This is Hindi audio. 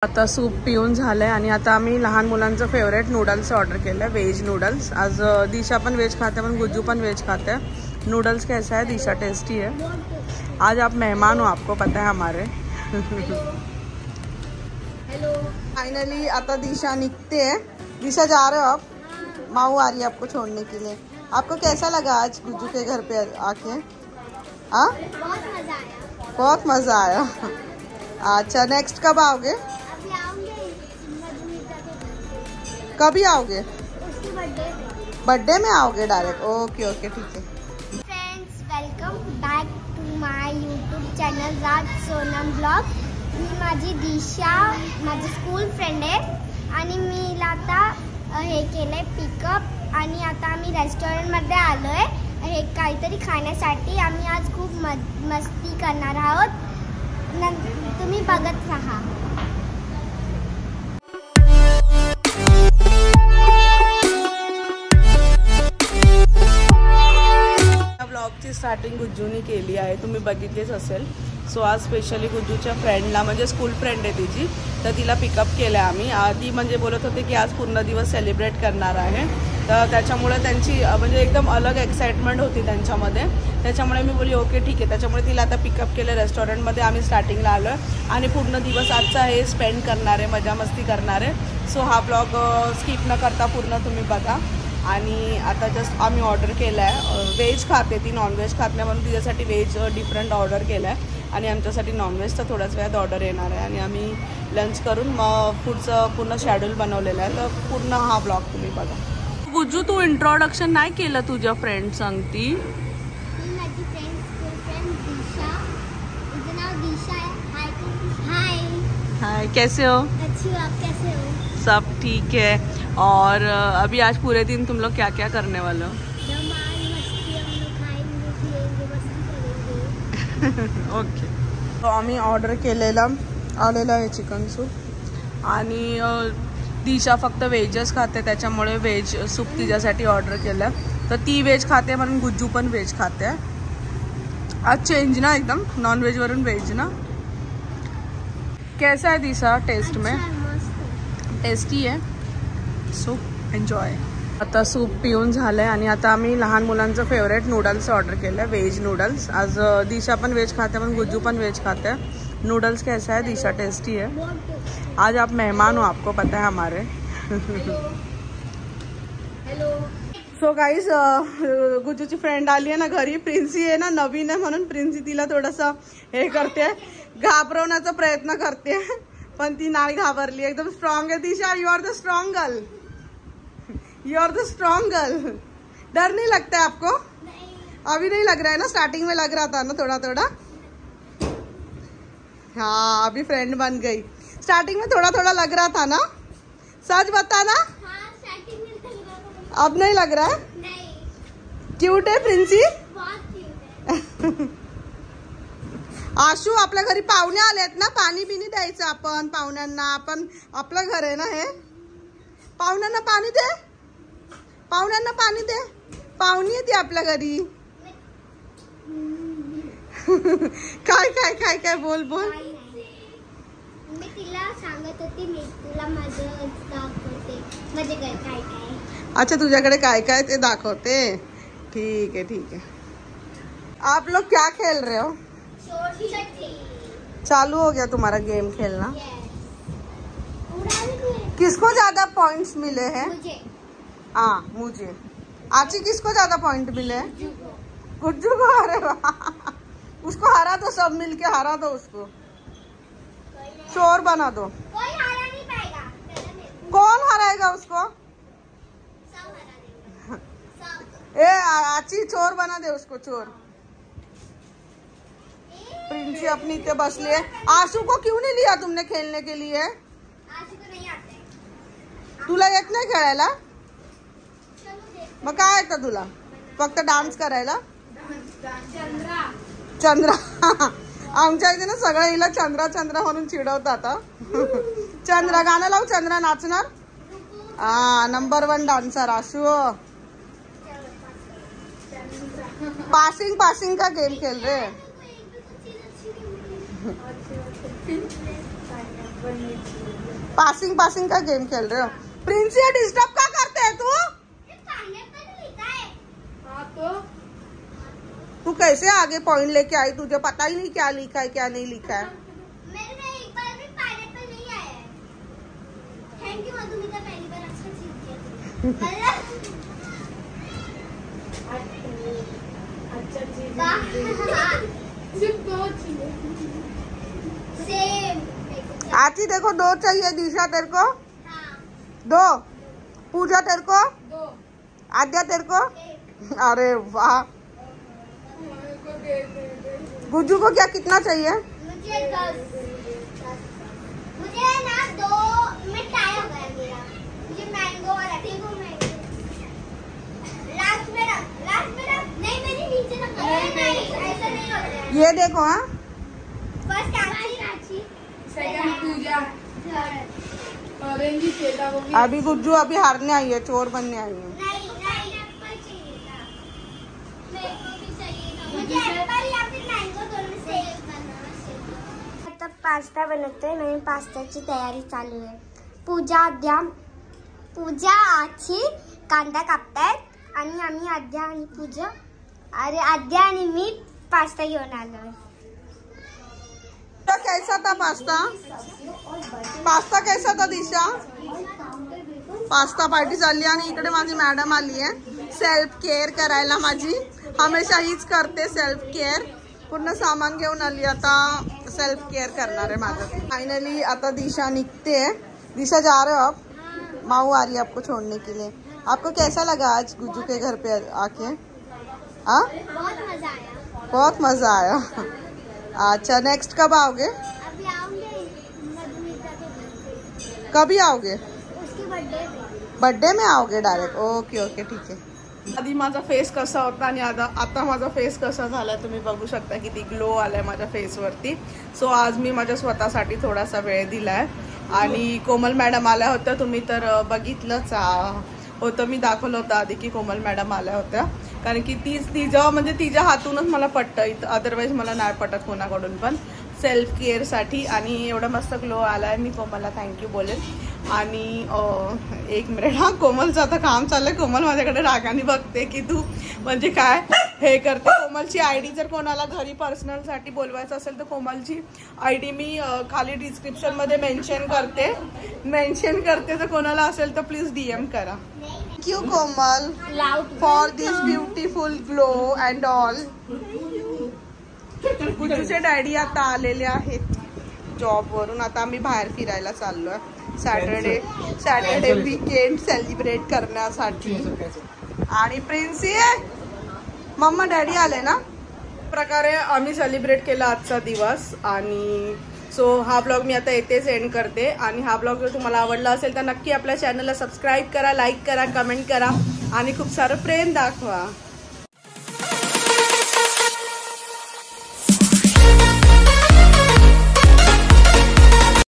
आता सूप पिऊन झालंय आणि आता आम्ही लहान मुलांचं फेवरेट नूडल्स ऑर्डर केलं है, वेज नूडल्स। आज दिशा पण वेज खाते हैं, गुज्जू पण वेज खाते हैं। नूडल्स कैसा है दिशा? टेस्टी है। आज आप मेहमान हो, आपको पता है हमारे। हेलो। फाइनली आता दिशा निकलते हैं। दिशा जा रहे हो आप? माऊ आ रही है आपको छोड़ने के लिए। आपको कैसा लगा आज गुज्जू के घर पे आके? हाँ, बहुत मजा आया। अच्छा, नेक्स्ट कब आओगे? कभी आओगे? बर्थडे में आओगे डायरेक्ट? ओके ओके, ठीक है। Friends, welcome back to my YouTube channel Raj Sonam blog. मी माझी दिशा, माझी स्कूल फ्रेंड आहे आणि मी आता हे केलंय पिकअप आणि आता आम्ही रेस्टॉरंटमध्ये आलोय हे काहीतरी खाण्यासाठी। आम्ही आज खूप मस्ती करणार आहोत, तुम्ही बघत राहा। ब्लॉगची स्टार्टिंग गुज्जूनी केली आहे, तुम्ही बघितलीच असेल। सो आज स्पेशली गुज्जूच्या फ्रेंडला, म्हणजे स्कूल फ्रेंड आहे तिची, तर तिला पिकअप केलं आहे आम्ही। ती म्हणजे बोलत होते की आज पूर्ण दिवस सेलिब्रेट करणार आहे, तर त्याच्यामुळे त्यांची म्हणजे एकदम अलग एक्साइटमेंट होती त्यांच्यामध्ये। त्याच्यामुळे मी बोली ओके ठीक आहे। त्याच्यामुळे तिला आता पिकअप केलं रेस्टॉरंटमध्ये। आम्ही स्टार्टिंगला आलो आहे आणि पूर्ण दिवस आजचा हे स्पेंड करणार आहे, मजा मस्ती करणार आहे। सो हा ब्लॉग स्किप न करता पूर्ण तुम्ही बघा। आणि आता जस्ट आम्ही ऑर्डर केलं आहे, व्हेज खाते ती, नॉनव्हेज खात नाही म्हणून तिच्यासाठी व्हेज डिफरंट ऑर्डर केलं आहे आणि आमच्यासाठी नॉनव्हेजचा थोड्याच वेळात ऑर्डर येणार आहे। आणि आम्ही लंच करून मग पुढचं पूर्ण शेड्यूल बनवलेलं आहे, तर पूर्ण हा ब्लॉग तुम्ही बघा। गुज्जू, तू इंट्रोडक्शन नाही केलं तुझ्या फ्रेंड सांगती? माझी फ्रेंड दिशा, तिचं नाव दिशा है। हाय हाय, कैसे हो? अच्छी हो, आप कैसे हो? सब ठीक है। और अभी आज पूरे दिन तुम लोग क्या क्या करने वाले हो? ओके। तो आम्ही ऑर्डर केलेलं आलेलं आहे चिकन सूप आणि दिशा फक्त व्हेजच खाते, त्याच्यामुळे व्हेज सूप तिच्यासाठी ऑर्डर केलं। तर ती व्हेज खाते म्हणून गुज्जू पण व्हेज खाते। आज चेंज ना, एकदम नॉन व्हेज वरून व्हेज ना। कैसा है दिशा टेस्ट में? टेस्टी है। Soup enjoy. आता सूप पिऊन झालंय आणि आता आम्ही लहान मुलांचं फेवरेट नूडल्स ऑर्डर केलं, वेज नूडल्स। आज दिशा पण वेज खाते म्हणून गुज्जू पण वेज खाते। नूडल्स कैसा है दिशा? टेस्टी है। आज आप मेहमान हो, आपको पता है हमारे। सो गाईज, गुज्जूची फ्रेंड आली आहे ना घरी, प्रिन्सी आहे ना, नवीन आहे म्हणून प्रिन्सी तिला थोडंसं हे करते, घाबरवण्याचा प्रयत्न करते, पण ती नाही घाबरली, एकदम स्ट्रॉन्ग है। Disha, you are the strong girl, you are the strong girl. डर नहीं लगता है आपको? नहीं। अभी नहीं लग रहा है ना? स्टार्टिंग में लग रहा था ना थोड़ा थोड़ा। हाँ, अभी फ्रेंड बन गई। स्टार्टिंग में थोड़ा थोड़ा लग रहा था ना? सच बता ना। हाँ, स्टार्टिंग में लग रहा था। अब नहीं लग रहा है? नहीं। क्यूट है प्रिन्सी, बहुत क्यूट है। आशू, आपल्या घरी पाहुणे आलेत ना, पाणी बिनी द्यायचं आपण पाहुण्यांना। आपण आपलं घर आहे ना हे, पाहुण्यांना पाणी दे, पाहुण्यांना पाणी दे, पाहुणी येते आपल्या घरी। काय काय काय काय बोल बोल। मी तिला सांगत होती, मी तुला माझं दाखवते, माझे काय काय काय। अच्छा, तुझ्याकडे काय काय ते दाखवते, ठीक है ठीक है। आप लोग क्या खेल रहे हो? चालू हो गया तुम्हारा गेम खेलना? किसको ज्यादा पॉइंट्स मिले हैं? हाँ, मुझे। आची, किसको ज्यादा पॉइंट मिले हैं? गुज्जू को। अरे वाह, उसको हरा दो, सब मिलके हरा दो उसको, चोर बना दो। कोई हरा नहीं पाएगा। कौन हराएगा उसको? ए आची, चोर बना दे उसको, चोर। प्रिंसी अपनी इतने बसली है। आशू को क्यों नहीं लिया तुमने खेलने के लिए? आशू को नहीं आते। तुला येत नाही खेळायला? मग काय येतं तुला? फक्त डान्स करायला? चंद्रा। आमच्या इथे ना सगळं हिला चंद्रा चंद्रा म्हणून चिडवतात। चंद्रा गाणं लावू, चंद्रा नाचणार। हा, नंबर 1 डान्सर आशू। पासिंग पासिंग का गेम खेल रहे हैं। पासिंग पासिंग का गेम खेल रहे हो। प्रिंस ये डिस्टर्ब क्या करते है तू? हाँ तो तू कैसे आगे पॉइंट लेके आई? तुझे पता ही नहीं क्या लिखा है क्या नहीं लिखा है। मेरे में एक बार भी पाइनएप्पल नहीं आया है। थैंक यू मधुमिता, पहली बार अच्छा चीज किया। अच्छा चीज सिर्फ 2 चीजें सेम। आची देखो 2 चाहिए। दिशा तेरे को? हाँ 2। पूजा तेरे को? 2। आद्या तेरे को? अरे वाह। गुज्जू को क्या कितना चाहिए? मुझे 10। मुझे ना 2 में टाई हो गया मेरा। मुझे मैंगो वाला ठीक हो। मैंगो लास्ट में रख। नहीं मैंने नीचे रखा है। नहीं ऐसा नहीं होता है। ये देखो। हाँ फर्स्ट आची, सेकंड पूजा, ऑरेंज केला वो भी। अभी गुज्जू अभी हारने आई है, चोर बनने आई है। नहीं एप्पल चाहिए था। मेरे को भी चाहिए था। मुझे एप्पल या फिर मैंगो दोनों से एक बनाना। आता पास्ता बनवते हैं। नवीन पास्त्याची तयारी चालू आहे। पूजा आची कांदा कापतायत आणि आम्ही आद्या आणि पूजा आद्या आणि मी पास्ता घेऊन आलोय। तो कैसा था पास्ता? पास्ता कैसा था दिशा? पास्ता पार्टी चालली आणि इकडे माझी मॅडम आली आहे सेल्फ केअर करायला। माझी हमेशा हीच करते सेल्फ केअर। पूर्ण सामान घेऊन आली, आता सेल्फ केअर करणार आहे माझं। फाइनली आता दिशा निकते है। दिशा जा रहे हो आप? माऊ आ रही है आपको छोड़ने के लिए। आपको कैसा लगा आज गुज्जू के घर पे आके? हाँ बहुत मजा आया। बहुत मजा आया। अच्छा नेक्स्ट कब आओगे? अभी आऊंगे मधुमिता के घर पे। कभी आओगे? उसके बर्थडे बर्थडे में आओगे डायरेक्ट? ओके ओके ठीक आहे। आधी माझा फेस कसा होता आणि आता माझा फेस कसा झाला तुम्ही बघू शकता, किती ग्लो आलाय माझ्या फेसवरती। सो आज मी माझ्या स्वतःसाठी थोडासा वेळ दिलाय आणि कोमल मॅडम आल्या होत्या, तुम्ही तर बघितलंच होतं, मी दाखवलं होतं आधी की कोमल मॅडम आल्या होत्या, कारण की तिच्या हातूनच मला पटतं, अदरवाईज मला नाही पटत कोणाकडून पण सेल्फ केअरसाठी। आणि एवढा मस्त ग्लो आलाय, मी कोमलला थँक्यू बोलेन। आणि एक मिनिट, हा कोमलचं आता काम चाललंय। कोमल माझ्याकडे रागाने बघते की तू म्हणजे काय हे करते। कोमलची आयडी जर कोणाला घरी पर्सनलसाठी बोलवायचं असेल तर कोमलची आयडी मी खाली डिस्क्रिप्शनमध्ये मेन्शन करते, तर कोणाला असेल तर प्लीज DM करा। Thank you Komal for this beautiful glow and all. गुज्जूचे डॅडी आता आलेले आहेत जॉबवरून, आता आम्ही बाहेर फिरायला चाललोय सॅटर्डे वीकेंड सेलिब्रेट करण्यासाठी। आणि प्रिन्सी मम्मा डॅडी आले ना, प्रकारे आम्ही सेलिब्रेट केला आजचा दिवस। आणि सो हा ब्लॉग मी आता येथेच एंड करते। आणि हा ब्लॉग जर तुम्हाला आवडला असेल तर नक्की आपल्या चॅनलला सबस्क्राईब करा, लाईक करा, कमेंट करा आणि खूप सारं प्रेम दाखवा।